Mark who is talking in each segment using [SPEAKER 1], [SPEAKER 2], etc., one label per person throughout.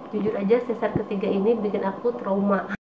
[SPEAKER 1] Jujur aja sesar ketiga ini bikin aku trauma.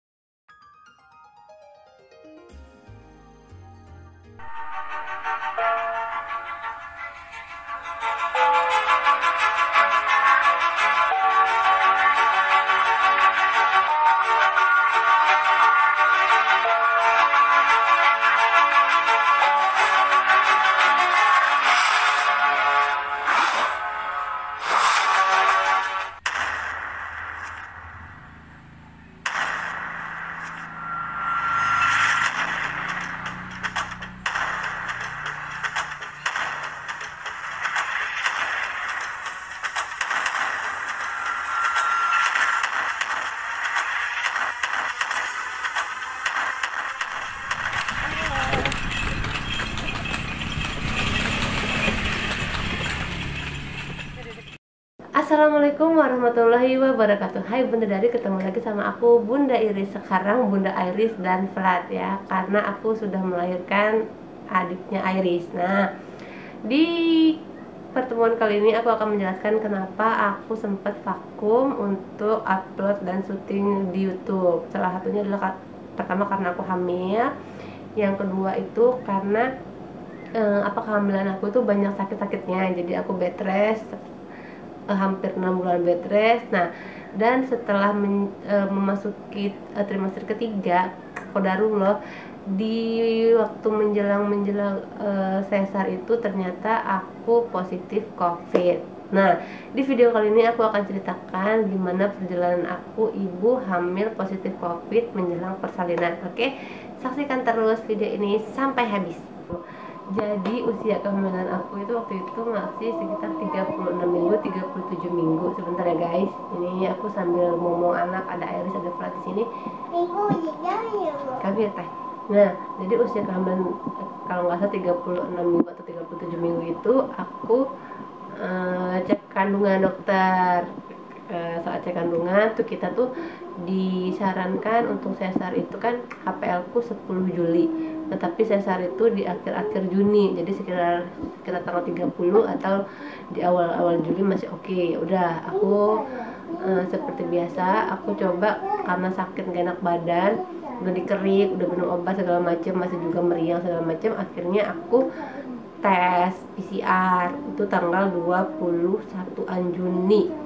[SPEAKER 1] Assalamualaikum warahmatullahi wabarakatuh. Hai Bunda Dari, ketemu lagi sama aku Bunda Iris. Sekarang Bunda Iris dan Flat ya, karena aku sudah melahirkan adiknya Iris. Nah, di pertemuan kali ini aku akan menjelaskan kenapa aku sempat vakum untuk upload dan syuting di YouTube. Salah satunya adalah pertama karena aku hamil, yang kedua itu karena kehamilan aku itu banyak sakit-sakitnya, jadi aku bed rest hampir 6 bulan bed rest. Nah, dan setelah memasuki trimester ketiga, kodarullah, di waktu menjelang sesar itu ternyata aku positif COVID. Nah, di video kali ini aku akan ceritakan gimana perjalanan aku ibu hamil positif COVID menjelang persalinan. Oke, saksikan terus video ini sampai habis. Jadi usia kehamilan aku itu waktu itu masih sekitar 36 minggu, 37 minggu. Sebentar ya guys, ini aku sambil ngomong anak, ada Iris, ada Flat di sini. Kami teh. Nah, jadi usia kehamilan kalau nggak salah 36 minggu atau 37 minggu itu aku cek kandungan dokter. Saat cek kandungan tuh kita tuh disarankan untuk sesar itu kan HPL ku 10 Juli, tetapi sesar itu di akhir-akhir Juni, jadi sekitar tanggal 30 atau di awal-awal Juli masih oke. Ya udah, aku seperti biasa aku coba, karena sakit gak enak badan, udah dikerik, udah minum obat segala macam, masih juga meriang segala macam. Akhirnya aku tes PCR itu tanggal 21 Juni.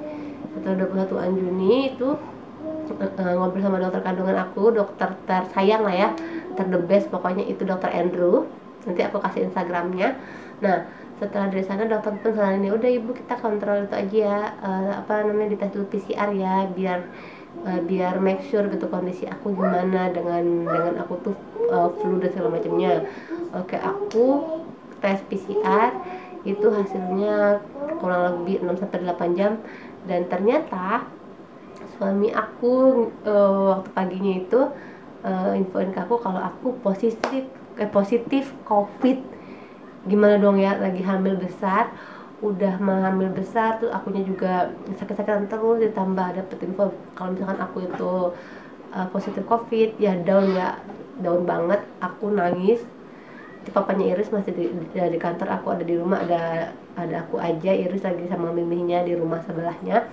[SPEAKER 1] Setelah 21 Juni itu ngobrol sama dokter kandungan aku, dokter tersayang lah ya, the best pokoknya, itu dokter Andrew. Nanti aku kasih Instagramnya. Nah, setelah dari sana dokter pun saranin, udah ibu kita kontrol itu aja ya, dites dulu PCR ya, biar make sure gitu kondisi aku gimana dengan aku tuh flu dan segala macamnya. Oke, aku tes PCR itu hasilnya kurang lebih 6-8 jam, dan ternyata suami aku waktu paginya itu infoin ke aku kalau aku positif COVID. Gimana dong ya, lagi hamil besar, udah hamil besar tuh akunya juga sakit-sakitan terus, ditambah dapet info kalau misalkan aku itu positif COVID, ya down banget. Aku nangis. Papanya Iris masih di kantor, aku ada di rumah, ada aku aja, Iris lagi sama mimihnya di rumah sebelahnya.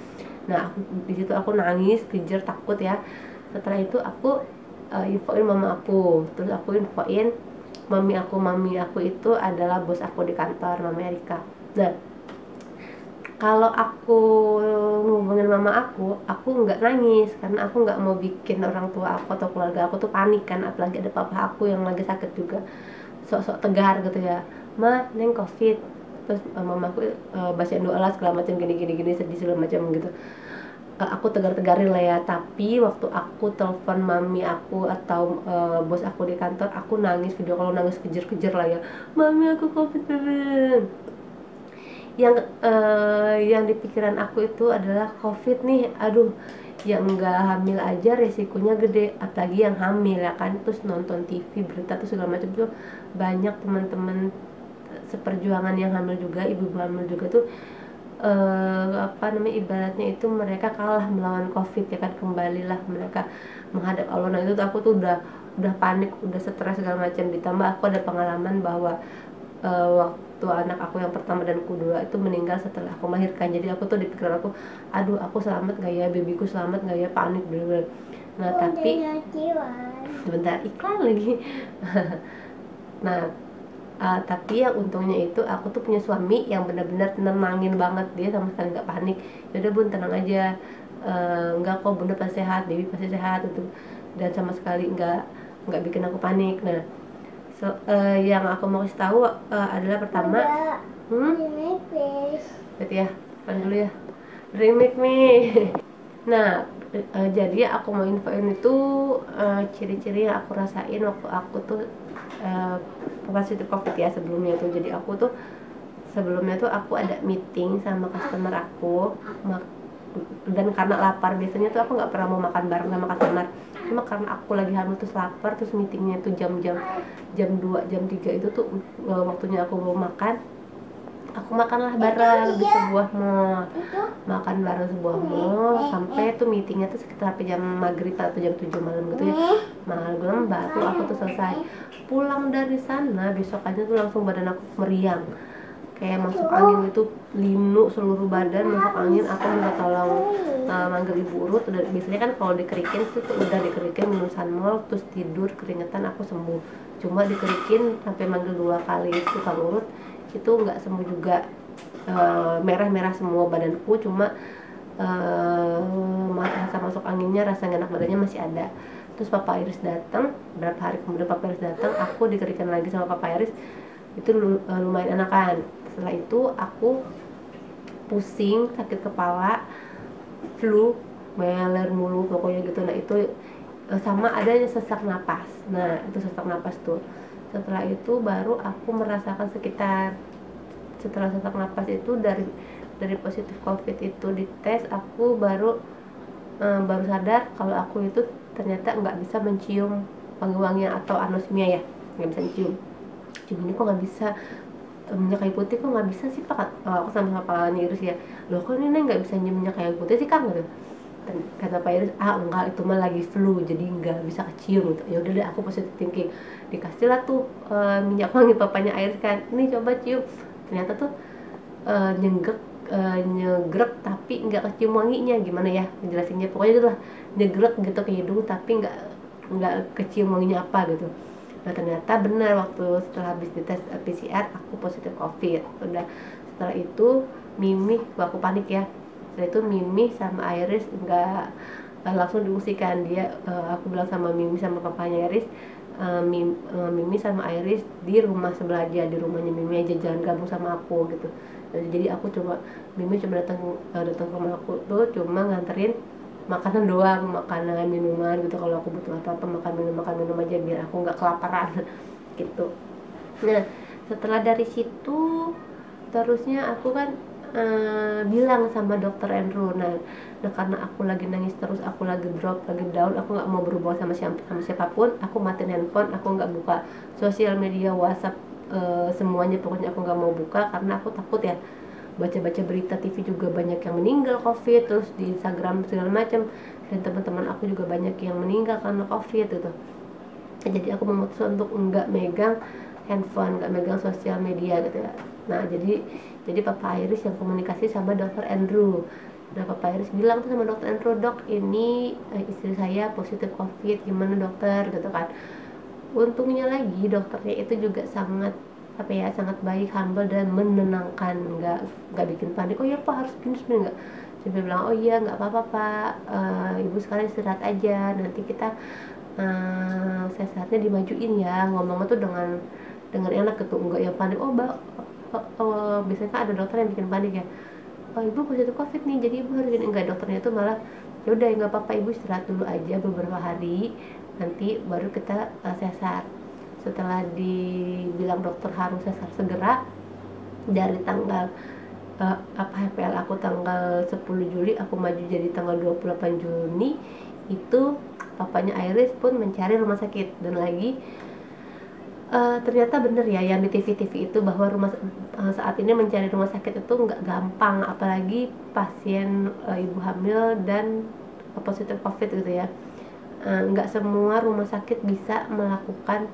[SPEAKER 1] Nah, di situ aku nangis, kejer, takut ya. Setelah itu aku infoin mama aku, terus aku infoin mami aku itu adalah bos aku di kantor, Mama Erika. Nah, kalau aku ngomongin mama aku nggak nangis karena aku nggak mau bikin orang tua aku atau keluarga aku tuh panik kan, apalagi ada papa aku yang lagi sakit juga, sok-sok tegar gitu ya, neng COVID. Terus mama aku bacain doa lah segala macam, gini sedih segala macam gitu. Aku tegar-tegarin lah ya. Tapi waktu aku telepon mami aku atau bos aku di kantor, aku nangis, video kalau nangis kejer-kejer lah ya, mami aku COVID beben. Yang di pikiran aku itu adalah COVID nih, aduh, yang nggak hamil aja resikonya gede, apalagi yang hamil ya kan. Terus nonton TV, berita tuh segala macam tuh banyak teman-teman seperjuangan yang hamil juga, ibu hamil juga tuh ibaratnya itu mereka kalah melawan COVID ya kan, kembalilah mereka menghadap Allah. Nah itu tuh aku tuh udah panik, udah stres segala macam, ditambah aku ada pengalaman bahwa waktu anak aku yang pertama dan kedua itu meninggal setelah aku melahirkan. Jadi aku tuh di pikiran aku, aduh aku selamat gak ya, babyku selamat gak ya, panik bener-bener. Nah tapi sebentar iklan lagi. Nah tapi yang untungnya itu aku tuh punya suami yang benar-benar nenangin banget, dia sama sekali nggak panik. Yaudah bun, tenang aja, nggak kok, bunda pasti sehat, baby pasti sehat itu, dan sama sekali nggak bikin aku panik. Nah yang aku mau kasih tahu adalah pertama, berarti ya pan dulu ya, remake me. Nah jadi aku mau infoin itu ciri-ciri yang aku rasain waktu aku tuh positif COVID ya sebelumnya tuh. Jadi aku tuh sebelumnya tuh aku ada meeting sama customer aku, dan karena lapar, biasanya tuh aku nggak pernah mau makan bareng sama customer, cuma karena aku lagi hamil terus lapar, terus meetingnya tuh jam 2 jam 3 itu tuh waktunya aku mau makan. Aku makanlah bareng di sebuah mall, makan bareng sebuah mall sampai tuh meetingnya tuh sekitar jam maghrib atau jam 7 malam gitu ya, malam baru aku tuh selesai. Pulang dari sana besokannya tuh langsung badan aku meriang, kayak masuk angin gitu, linu seluruh badan masuk angin. Aku minta tolong manggil ibu urut. Biasanya kan kalau dikerikin tuh udah dikerikin minum Sunmol terus tidur keringetan aku sembuh. Cuma dikerikin sampai manggil 2 kali itu tukang urut, itu nggak sembuh juga. Merah-merah semua badanku, cuma rasa masuk anginnya, rasa nggak enak badannya masih ada. Terus Papa Iris datang, berapa hari kemudian Papa Iris datang, aku dikerikan lagi sama Papa Iris, itu lumayan enakan. Setelah itu aku pusing, sakit kepala, flu, meler mulu pokoknya gitu. Nah itu sama adanya sesak napas. Nah itu sesak napas tuh. Setelah itu baru aku merasakan setelah sesak napas itu dari positif COVID itu dites, aku baru sadar kalau aku itu ternyata nggak bisa mencium wangi-wangian atau anosmia ya, nggak bisa cium ini kok nggak bisa, minyak kayu putih kok nggak bisa sih Pak. Aku sama Pak Iris ya, loh kok ini nggak bisa nyium minyak kayu putih sih Kang gitu. Kata Pak Iris, enggak, itu mah lagi flu jadi nggak bisa kecium gitu. Ya udah deh, aku positive thinking, dikasih lah tuh minyak wangi papanya Iris kan, ini coba cium. Ternyata tuh nyegrek tapi nggak kecium wanginya, gimana ya ngejelasinnya, pokoknya gitu lah, nyegrek gitu ke hidung tapi nggak kecium wanginya apa gitu. Nah ternyata benar, waktu setelah habis dites PCR aku positif COVID. Udah setelah itu Mimi, aku panik ya, setelah itu Mimi sama Iris nggak langsung diungsikan. Aku bilang sama Mimi sama papanya Iris, Mimi sama Iris di rumah sebelah aja, di rumahnya Mimi aja, jangan gabung sama aku gitu. Jadi aku Mimi cuma datang ke rumah aku tuh cuma nganterin makanan doang, makanan minuman gitu. Kalau aku butuh apa-apa makan minum aja biar aku nggak kelaparan gitu. Nah setelah dari situ terusnya aku kan bilang sama dokter Andrew. Nah karena aku lagi nangis terus, aku lagi drop, lagi down, aku nggak mau berhubungan sama siapapun. Aku matiin handphone, aku nggak buka sosial media, WhatsApp, semuanya pokoknya aku nggak mau buka karena aku takut ya. Baca-baca berita TV juga banyak yang meninggal COVID, terus di Instagram segala macam, dan teman-teman aku juga banyak yang meninggal karena COVID gitu. Jadi aku memutuskan untuk nggak megang handphone, nggak megang sosial media gitu ya. Nah jadi Papa Iris yang komunikasi sama dokter Andrew. Nah Papa Iris bilang tuh sama dokter Andrew, dok ini istri saya positif COVID, gimana dokter gitu kan. Untungnya lagi dokternya itu juga sangat sangat baik, humble dan menenangkan, nggak bikin panik. Oh iya Pak harus gini nggak, cuma bilang oh iya nggak apa-apa Pak, ibu sekarang istirahat aja, nanti kita sesaatnya dimajuin ya. Ngomongnya tuh dengan enak gitu, enggak yang panik. Biasanya kan ada dokter yang bikin panik ya, ibu positif COVID nih jadi ibu harus gini. Enggak, dokternya tuh malah ya udah nggak apa-apa, ibu istirahat dulu aja beberapa hari, nanti baru kita sesar. Setelah dibilang dokter harus sesar segera, dari tanggal HPL aku tanggal 10 Juli, aku maju jadi tanggal 28 Juni. Itu papanya Iris pun mencari rumah sakit, dan lagi ternyata bener ya yang di TV-TV itu bahwa saat ini mencari rumah sakit itu nggak gampang, apalagi pasien ibu hamil dan positif COVID gitu ya. Nggak semua rumah sakit bisa melakukan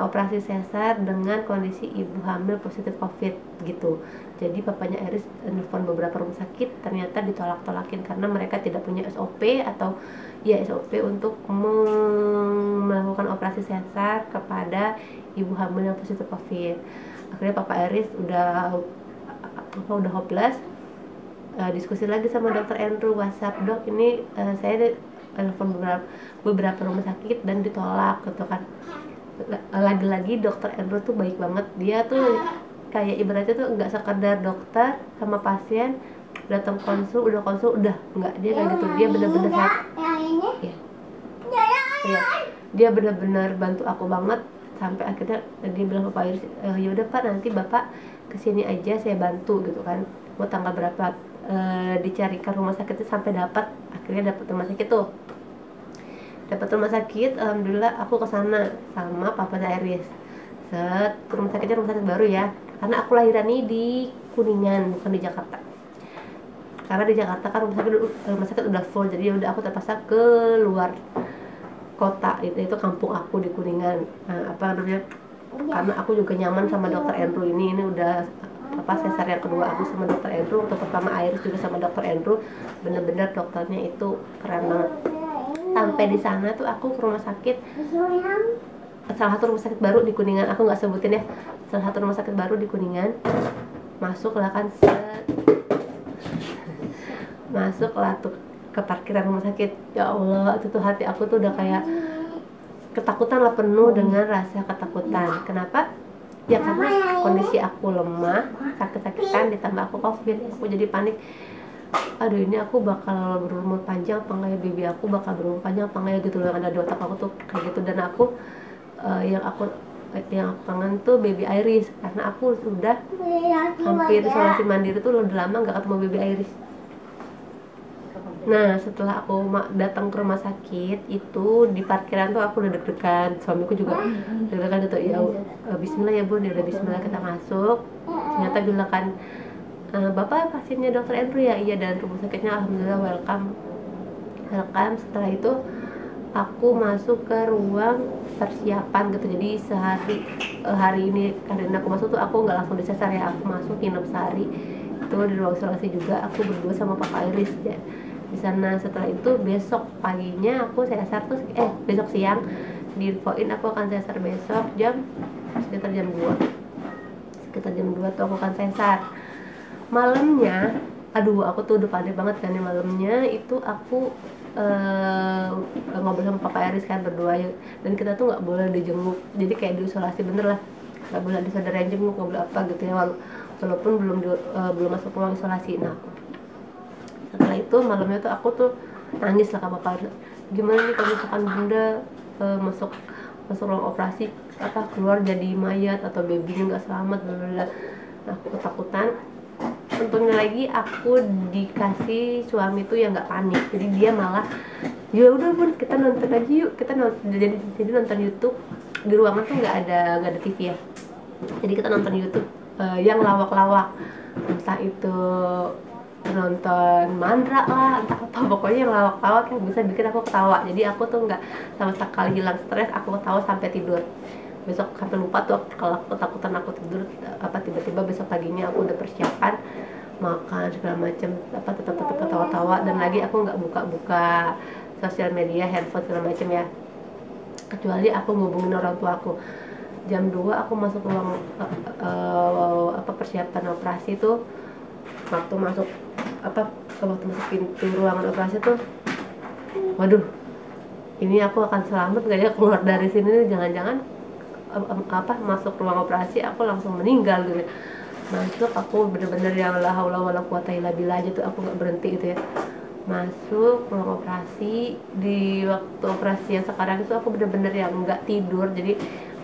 [SPEAKER 1] operasi sesar dengan kondisi ibu hamil positif COVID gitu. Jadi papanya Iris nelfon beberapa rumah sakit, ternyata ditolak-tolakin karena mereka tidak punya SOP atau ya SOP untuk melakukan operasi sesar kepada ibu hamil yang positif COVID. Akhirnya papa Iris udah hopeless. Diskusi lagi sama dokter Andrew, WhatsApp, dok ini saya telepon beberapa rumah sakit dan ditolak gitu kan. Lagi-lagi dokter Andrew tuh baik banget, dia tuh kayak ibaratnya tuh nggak sekedar dokter sama pasien datang konsul udah nggak, dia kayak gitu, dia bener-bener ya, dia bener-bener bantu aku banget sampai akhirnya dia bilang ke Pak Iris, yaudah Pak nanti Bapak kesini aja saya bantu gitu kan, mau tanggal berapa, dicarikan rumah sakitnya sampai akhirnya dapat rumah sakit tuh. Dapat rumah sakit, alhamdulillah aku kesana sama papa Iris. Rumah sakitnya rumah sakit baru ya, karena aku lahiran nih di Kuningan bukan di Jakarta. Karena di Jakarta kan rumah sakit udah full, jadi udah aku terpaksa ke luar kota, itu kampung aku di Kuningan. Karena aku juga nyaman sama dokter Andrew ini udah sesar yang kedua aku sama dokter Andrew. Untuk pertama Iris juga sama dokter Andrew, bener-bener dokternya itu keren banget. Sampai di sana tuh aku ke rumah sakit, salah satu rumah sakit baru di Kuningan, aku nggak sebutin ya, salah satu rumah sakit baru di Kuningan. Masuklah tuh ke parkiran rumah sakit, ya Allah itu tuh hati aku tuh udah kayak ketakutan lah, penuh dengan rasa ketakutan. Kenapa? Ya karena kondisi aku lemah, sakit-sakitan, ditambah aku COVID, aku jadi panik. Aduh ini aku bakal berumur panjang apa enggak ya, baby aku bakal berumur panjang apa enggak ya gitu loh, yang ada di otak aku tuh kayak gitu. Dan aku yang aku kangen tuh baby Iris, karena aku sudah hampir isolasi mandiri tuh udah lama nggak ketemu baby Iris. Nah setelah aku datang ke rumah sakit itu, di parkiran tuh aku udah deg-degan, suamiku juga deg-degan gitu, ya Bismillah ya bun, ya udah Bismillah kita masuk. Ternyata bilang kan, Bapak pasiennya dokter Andrew ya? Iya, dan rumah sakitnya alhamdulillah welcome. Setelah itu aku masuk ke ruang persiapan gitu. Jadi hari ini karena aku masuk tuh aku nggak langsung disesar ya, aku masuk nginep sehari itu di ruang isolasi juga, aku berdua sama Papa Iris ya di sana. Setelah itu besok paginya aku sesar tuh besok siang diinfoin aku akan sesar besok sekitar jam 2 tuh aku akan sesar. Malamnya, aduh aku tuh udah panik banget kan ya. Malamnya itu aku ngobrol sama Papa Iris kan berdua, dan kita tuh nggak boleh dijenguk, jadi kayak diisolasi bener lah, nggak boleh ada saudara yang jenguk, nggak boleh apa gitu ya, walaupun belum masuk ruang isolasi. Nah setelah itu malamnya tuh aku tuh nangis lah ke Papa Iris, gimana nih kalau misalkan bunda masuk ruang operasi keluar jadi mayat atau babynya nggak selamat, blablabla. Nah aku ketakutan. Untungnya lagi aku dikasih suami tuh yang nggak panik, jadi dia malah ya udah bun kita nonton aja yuk, kita nonton. Jadi nonton YouTube di ruangan tuh nggak ada TV ya, jadi kita nonton YouTube yang lawak-lawak, entah itu nonton Mandra lah, entah apa, pokoknya yang lawak-lawak yang bisa bikin aku ketawa. Jadi aku tuh nggak sama sekali hilang stres, aku ketawa sampai tidur. Besok sampai lupa tuh kalau ketakutan aku tidur, tiba-tiba besok paginya aku udah persiapan makan segala macam, tetap ketawa-tawa. Dan lagi aku nggak buka sosial media, handphone segala macam ya, kecuali aku ngubungin orang tua aku. Jam 2 aku masuk ruang persiapan operasi tuh. Waktu masuk pintu ruangan operasi tuh, waduh ini aku akan selamat gak ya keluar dari sini, jangan-jangan masuk ruang operasi aku langsung meninggal gitu. Masuk aku bener-bener yang la haula wala quwata illa billah aja tuh, aku nggak berhenti gitu ya. Masuk ruang operasi, di waktu operasi yang sekarang itu aku bener-bener yang nggak tidur. Jadi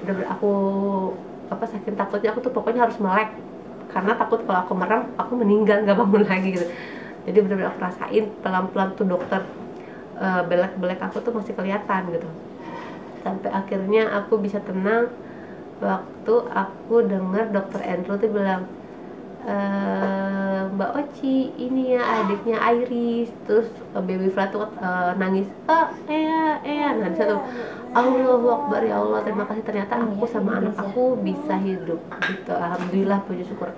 [SPEAKER 1] bener-bener aku saking takutnya aku tuh pokoknya harus melek, karena takut kalau aku merem aku meninggal nggak bangun lagi gitu. Jadi bener-bener aku rasain pelan-pelan tuh dokter belek aku tuh masih kelihatan gitu. Sampai akhirnya aku bisa tenang waktu aku dengar dokter Andrew tuh bilang, Mbak Oci ini ya adiknya Iris, terus baby Flat tuh nangis, nah di satu Allahu Akbar, ya Allah terima kasih, ternyata aku sama anak aku bisa hidup gitu, alhamdulillah, puji syukur.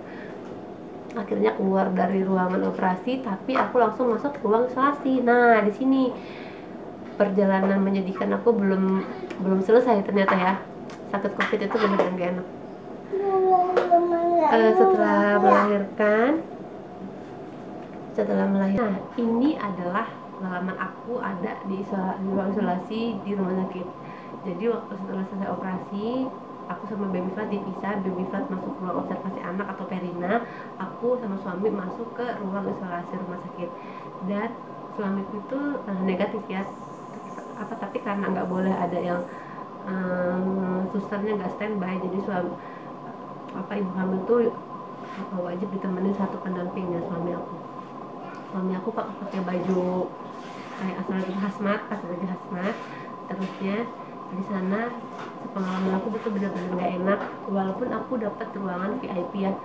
[SPEAKER 1] Akhirnya keluar dari ruangan operasi, tapi aku langsung masuk ke ruang isolasi. Nah di sini perjalanan menyedihkan aku belum selesai ternyata ya. Sakit COVID itu benar-benar gak enak. Setelah melahirkan, nah ini adalah pengalaman aku ada di ruang isolasi di rumah sakit. Jadi waktu setelah selesai operasi, aku sama baby Flat dipisah. Baby Flat masuk ke ruang observasi anak atau perina, aku sama suami masuk ke ruang isolasi rumah sakit. Dan suamiku itu negatif ya, tapi karena nggak boleh ada yang susternya nggak standby, jadi ibu hamil tuh wajib ditemenin satu pendampingnya suami aku pakai baju kayak asal hazmat, terusnya di sana pengalaman aku betul benar-benar nggak enak. Walaupun aku dapat ruangan VIP ya,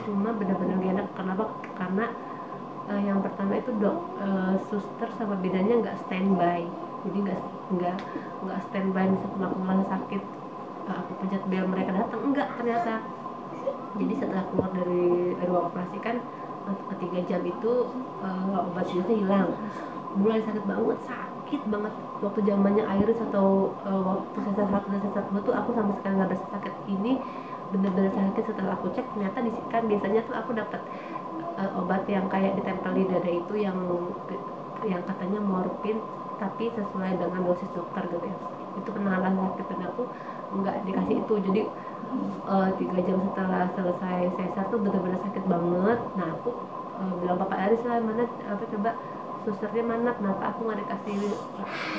[SPEAKER 1] cuma benar-benar nggak enak. Kenapa? Karena yang pertama itu suster sama bidannya nggak standby, jadi nggak standby. Misalkan aku merasa sakit, aku pencet bel mereka datang, enggak ternyata. Jadi setelah keluar dari ruang operasi kan 3 jam itu obat biusnya hilang, mulai sakit banget. Waktu zamannya Iris atau waktu sesar 1 dan sesar 2 tuh aku sama sekali nggak berasa sakit. Ini bener-bener sakit. Setelah aku cek ternyata kan biasanya tuh aku dapat obat yang kayak ditempel di dada itu, yang katanya morfin, tapi sesuai dengan dosis dokter gitu ya. Itu penanganan sakit, dan aku nggak dikasih itu. Jadi 3 jam setelah selesai sesar tuh benar-benar sakit banget. Nah aku bilang Papa Aris lah, mana coba susternya mana, kenapa aku nggak dikasih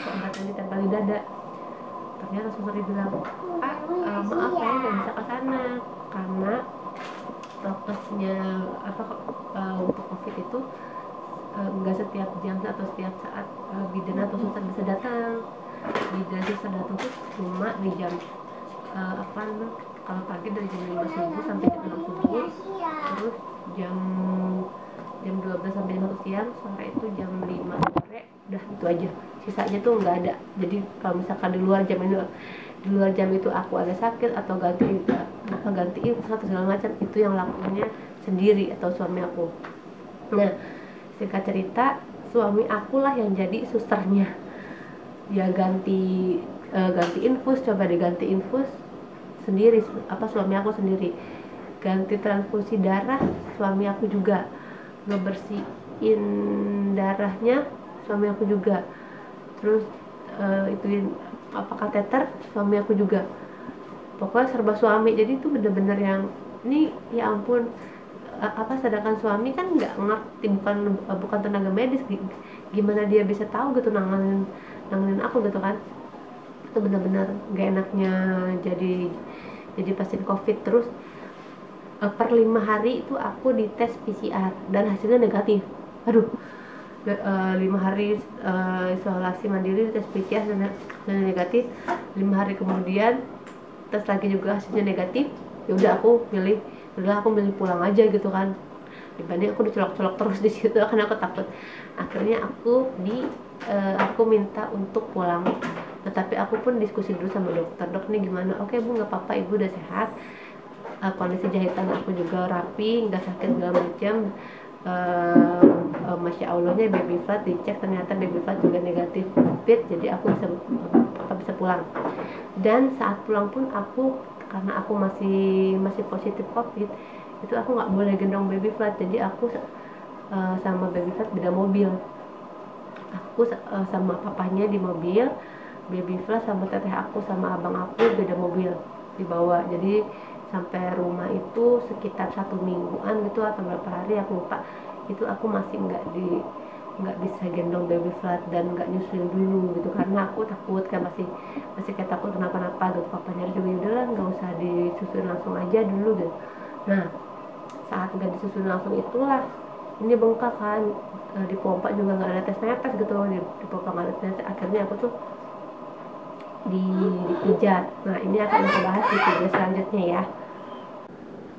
[SPEAKER 1] obat yang ditempel di dada. Ternyata susternya bilang, maaf saya nggak bisa ke sana karena prokesnya untuk COVID itu nggak setiap jam atau setiap saat bidan atau suster bisa datang. Bidan suster datang tuh cuma di jam kalau pagi dari jam 5 subuh sampai jam 6 subuh, terus jam 12 sampai jam 1 siang, sore itu jam 5 sore, udah itu aja. Sisanya tuh nggak ada. Jadi kalau misalkan di luar jam itu aku ada sakit atau ganti infus atau segala macam, itu yang lakunya sendiri atau suami aku. Nah singkat cerita, suami aku lah yang jadi susternya. Dia ganti infus, coba diganti infus sendiri, suami aku sendiri. Ganti transfusi darah, suami aku juga. Ngebersihin darahnya, suami aku juga. Terus ituin kateter, suami aku juga. Pokoknya serba suami. Jadi itu bener-bener yang ini ya ampun, sedangkan suami kan nggak ngerti, bukan tenaga medis, gimana dia bisa tahu gitu nanganin aku gitu kan. Itu benar-benar gak enaknya jadi pasien COVID. Terus per 5 hari itu aku dites PCR dan hasilnya negatif. 5 hari isolasi mandiri, tes PCR dan negatif. 5 hari kemudian tes lagi juga hasilnya negatif. Ya udah aku milih pulang aja gitu kan, dibanding aku dicolok-colok terus di situ, karena aku takut. Akhirnya aku minta untuk pulang. Tetapi aku pun diskusi dulu sama dokter, dok nih gimana? Oke bu, nggak apa-apa, ibu udah sehat, kondisi jahitan aku juga rapi, nggak sakit segala macam. Masya Allahnya baby Flat dicek, ternyata baby Flat juga negatif COVID, jadi aku bisa pulang. Dan saat pulang pun karena aku masih positif COVID, itu aku nggak boleh gendong baby Flat. Jadi aku sama baby Flat beda mobil. Aku sama papanya di mobil, baby Flat sama teteh aku sama abang aku beda mobil dibawa. Jadi sampai rumah itu sekitar 1 mingguan gitu atau berapa hari aku lupa. Itu aku masih nggak bisa gendong baby Flat dan nggak nyusuin dulu gitu, karena aku takut kan, masih kayak takut kenapa-napa gitu. Papanya juga udahlah nggak usah disusuin langsung aja dulu gitu. Nah saat nggak disusuin langsung itulah ini bengkak kan, dipompa juga nggak ada tes gitu, dipompa nggak ada tes. Akhirnya aku tuh dipijat. Nah ini akan kita bahas di video selanjutnya ya.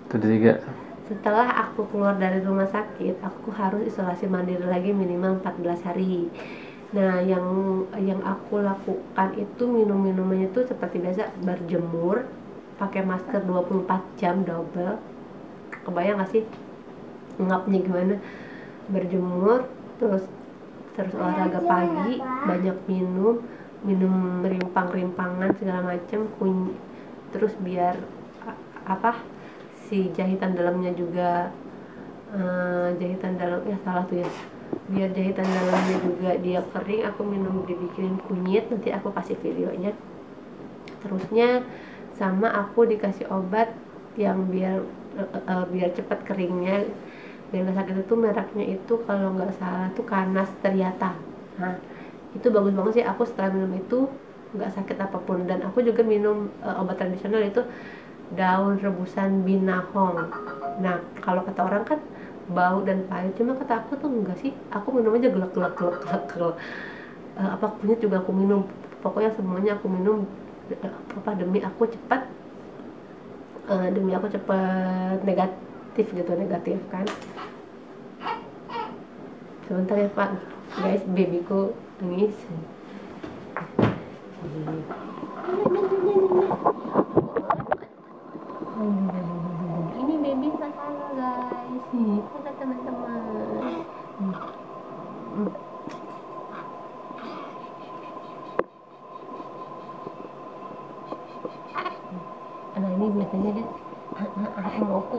[SPEAKER 2] Itu 3.
[SPEAKER 1] setelah aku keluar dari rumah sakit, aku harus isolasi mandiri lagi minimal 14 hari. Nah, yang aku lakukan itu minum-minumannya itu seperti biasa, berjemur, pakai masker 24 jam double. Kebayang gak sih ngapnya gimana? Berjemur, terus terus olahraga pagi, banyak minum rimpang-rimpangan segala macam, terus biar apa si jahitan dalamnya juga, jahitan dalam ya salah tuh ya, biar jahitan dalamnya juga dia kering, aku minum dibikinin kunyit, nanti aku kasih videonya. Terusnya sama aku dikasih obat yang biar cepat keringnya. Dan sakit itu mereknya itu kalau nggak salah tuh Canas Teriata. Nah itu bagus banget sih, aku setelah minum itu nggak sakit apapun. Dan aku juga minum obat tradisional itu daun rebusan binahong. Nah kalau kata orang kan bau dan pahit, cuma kata aku tuh enggak sih, aku minum aja gelek. Apa kunyit juga aku minum, pokoknya semuanya aku minum, apa demi aku cepat negatif gitu, negatif kan. Sebentar ya Pak, guys, babyku nangis. Ini baby Sakala guys, kita teman-teman. Anak ini biasanya dia mau aku.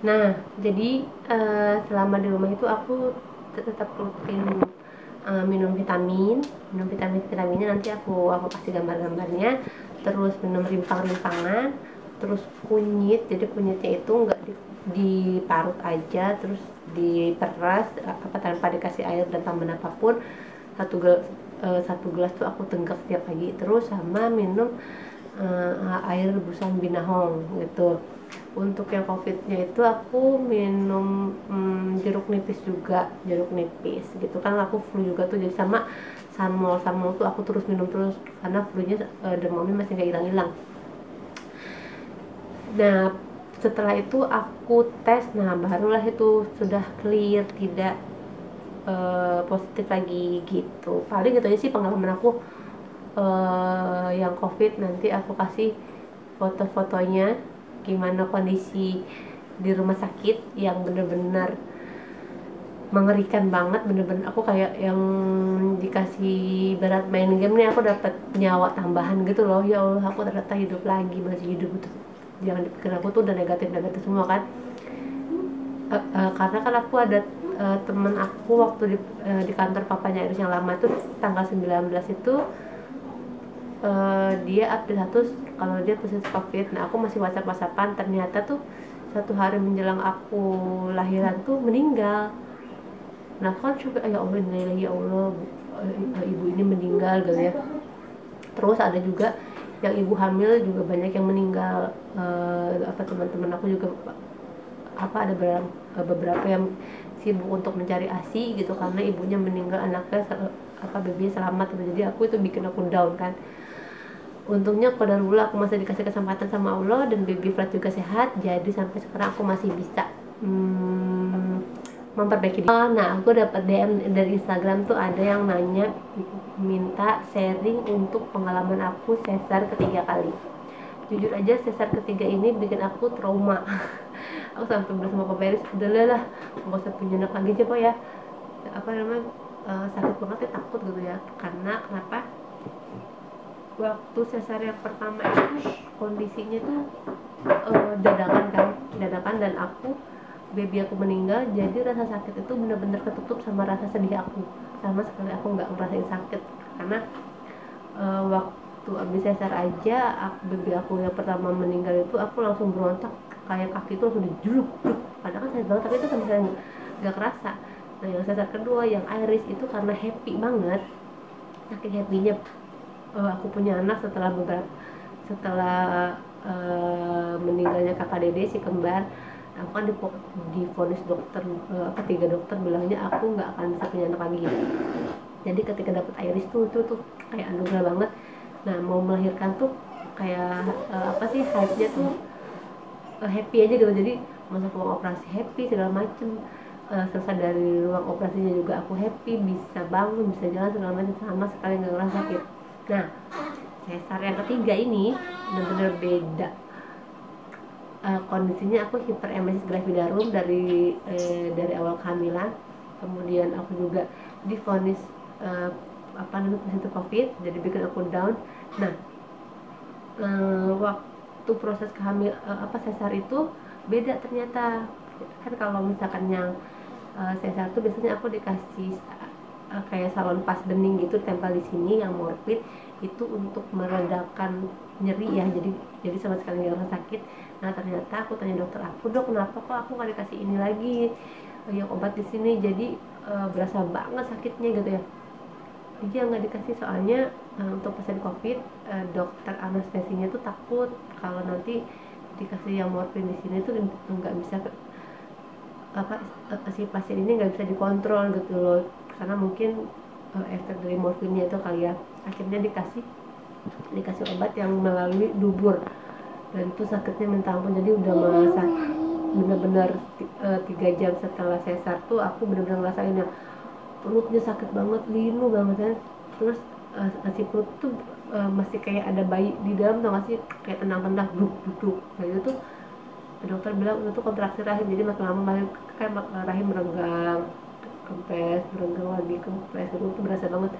[SPEAKER 1] Nah, jadi selama di rumah itu aku tetap rutin minum vitaminnya nanti aku kasih gambarnya. Terus minum rimpang-rimpangan, terus kunyit. Jadi kunyitnya itu nggak diparut aja, terus diperas apa tanpa dikasih air dan tambahan apapun. Satu gelas tuh aku tenggak setiap pagi. Terus sama minum air rebusan binahong gitu. Untuk yang covidnya itu aku minum jeruk nipis gitu kan, aku flu juga tuh, jadi sama sanmol tuh aku terus minum terus karena flu-nya demamnya masih gak hilang-hilang. Nah setelah itu aku tes, nah barulah itu sudah clear, tidak positif lagi gitu. Paling gitu aja sih pengalaman aku yang covid. Nanti aku kasih foto-fotonya gimana kondisi di rumah sakit yang bener-bener mengerikan banget. Bener-bener aku kayak yang dikasih berat main game nih, aku dapat nyawa tambahan gitu loh. Ya Allah, aku ternyata hidup lagi, masih hidup gitu. Jangan dipikir aku tuh udah negatif semua kan. Karena kan aku ada temen aku waktu di kantor papanya Iris yang lama tuh tanggal 19 itu dia update status kalau dia positif covid. Nah aku masih whatsappan, ternyata tuh 1 hari menjelang aku lahiran tuh meninggal. Nah kan coba ya Allah, ya Allah, ibu ini meninggal gitu ya. Terus ada juga yang ibu hamil juga banyak yang meninggal. Teman-teman aku juga ada beberapa yang sibuk untuk mencari ASI gitu karena ibunya meninggal, anaknya babynya selamat gitu. Jadi aku itu bikin aku down kan. Untungnya qadarullah aku masih dikasih kesempatan sama Allah dan baby Flat juga sehat, jadi sampai sekarang aku masih bisa memperbaiki diri. Nah aku dapat DM dari Instagram tuh, ada yang nanya minta sharing untuk pengalaman aku sesar ketiga kali. Jujur aja sesar ketiga ini bikin aku trauma. Aku sampai bilang sama Papa Iris, udahlah nggak usah punya anak lagi aja Pak ya, sakit banget ya, takut gitu ya. Karena kenapa, waktu sesar yang pertama itu kondisinya tuh dadakan dan baby aku meninggal, jadi rasa sakit itu benar-benar ketutup sama rasa sedih aku. Sama sekali aku nggak ngerasain sakit karena waktu abis sesar aja baby aku yang pertama meninggal itu aku langsung berontak, kayak kaki itu langsung dijeruk, padahal kan sakit banget tapi itu sama sekali nggak kerasa. Nah yang sesar kedua yang Iris itu karena happy banget, saking happynya aku punya anak setelah meninggalnya kakak dede si kembar. Aku kan divonis dokter, 3 dokter bilangnya aku nggak akan bisa punya anak lagi. Jadi ketika dapat iris tuh kayak anugerah banget. Nah, mau melahirkan tuh kayak apa sih, hype-nya tuh happy aja gitu. Jadi masuk ruang operasi happy segala macem, selesai dari ruang operasinya juga aku happy, bisa bangun, bisa jalan segala macam, sama sekali nggak ngerasa sakit. Nah, sesar yang ketiga ini benar-benar beda. Kondisinya aku hiperemesis gravidarum dari awal kehamilan, kemudian aku juga divonis apa namanya positif COVID, jadi bikin aku down. Nah, waktu proses sesar itu beda ternyata. Kan kalau misalkan yang sesar tuh biasanya aku dikasih kayak salon pas bening gitu ditempel di sini yang morfin, itu untuk meredakan nyeri ya, jadi sama sekali nggak rasa sakit. Nah, ternyata aku tanya dokter aku, dok kenapa kok aku nggak dikasih ini lagi yang obat di sini, jadi berasa banget sakitnya gitu ya. Jadi yang nggak dikasih soalnya untuk pasien COVID, dokter anestesinya tuh takut kalau nanti dikasih yang morfin di sini tuh nggak bisa si pasien ini nggak bisa dikontrol gitu loh, karena mungkin efek dari morfinnya itu kali ya. Akhirnya dikasih obat yang melalui dubur, dan itu sakitnya minta ampun. Jadi udah masak bener-bener 3 jam setelah sesar tuh aku bener-bener ngerasain ya, perutnya sakit banget, linu banget kan. Terus si perut tuh masih kayak ada bayi di dalam, tau gak sih, kayak tendang-tendang duduk kayak gitu tuh. Dokter bilang itu kontraksi rahim, jadi makin lama rahim merenggang, kempes, merenggang lagi, kempes, itu tuh berasa banget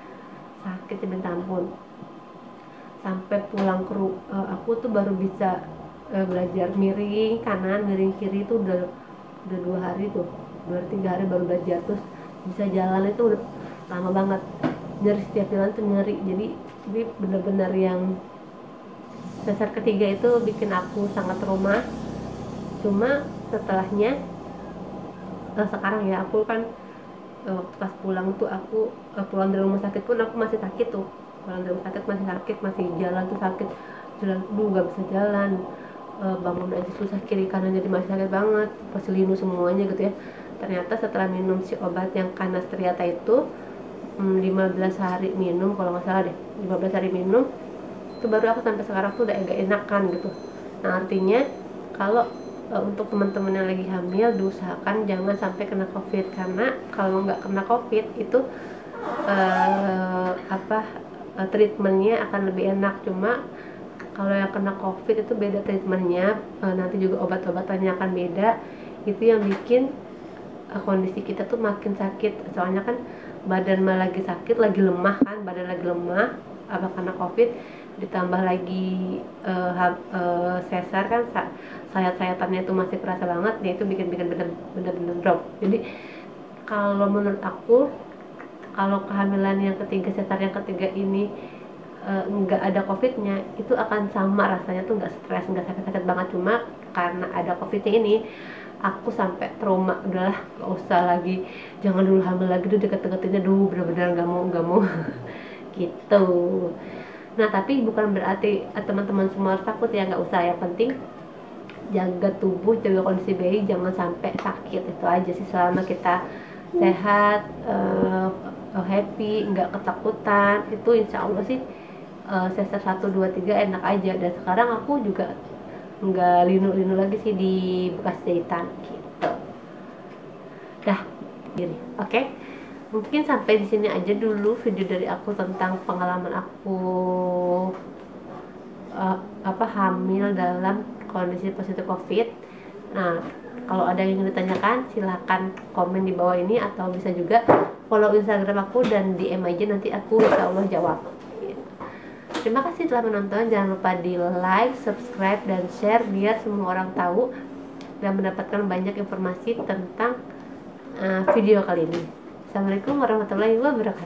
[SPEAKER 1] sakit minta ampun. Sampai pulang aku tuh baru bisa belajar miring kanan, miring kiri itu udah 2 hari tuh, 2-3 hari baru belajar. Terus bisa jalan itu udah lama banget, nyeri setiap jalan tuh nyeri. Jadi benar-benar yang sesar ketiga itu bikin aku sangat trauma. Cuma setelahnya sekarang ya, aku kan waktu pas pulang tuh aku pulang dari rumah sakit pun aku masih sakit tuh, pulang dari rumah sakit masih sakit, masih jalan tuh sakit, jalan tuh nggak bisa jalan, bangun aja susah, kiri kanan jadi masih sakit banget, pasti linu semuanya gitu ya. Ternyata setelah minum si obat yang Kanastriata itu 15 hari minum kalau nggak salah deh, 15 hari minum itu baru aku sampai sekarang tuh udah agak enakan gitu. Nah, artinya kalau untuk teman-teman yang lagi hamil diusahakan jangan sampai kena COVID, karena kalau nggak kena COVID itu treatmentnya akan lebih enak. Cuma kalau yang kena COVID itu beda treatmentnya, nanti juga obat-obatannya akan beda. Itu yang bikin kondisi kita tuh makin sakit. Soalnya kan badan malah lagi sakit, lagi lemah kan, badan lagi lemah apa karena COVID, ditambah lagi sesar kan, sayat-sayatannya itu masih kerasa banget. Dia itu bikin bener-bener drop. Jadi kalau menurut aku, kalau kehamilan yang ketiga, sesar yang ketiga ini nggak ada covidnya, itu akan sama rasanya tuh, nggak stres, nggak sakit-sakit banget. Cuma karena ada covidnya ini, aku sampai trauma, udahlah nggak usah lagi, jangan dulu hamil lagi tuh deket-deketinnya, bener-bener nggak mau gitu. Nah, tapi bukan berarti teman-teman semua harus takut ya, nggak usah. Yang penting jaga tubuh, jaga kondisi bayi, jangan sampai sakit. Itu aja sih, selama kita sehat, happy, nggak ketakutan, itu insya Allah sih sesar 1, 2, 3 enak aja. Dan sekarang aku juga nggak linu-linu lagi sih di bekas jahitan gitu. Dah, gini, oke. Mungkin sampai di sini aja dulu video dari aku tentang pengalaman aku hamil dalam kondisi positif COVID. Nah, kalau ada yang ingin ditanyakan silahkan komen di bawah ini, atau bisa juga follow Instagram aku dan DM aja, nanti aku insya Allah jawab. Terima kasih telah menonton. Jangan lupa di like, subscribe, dan share biar semua orang tahu dan mendapatkan banyak informasi tentang video kali ini. Assalamualaikum warahmatullahi wabarakatuh.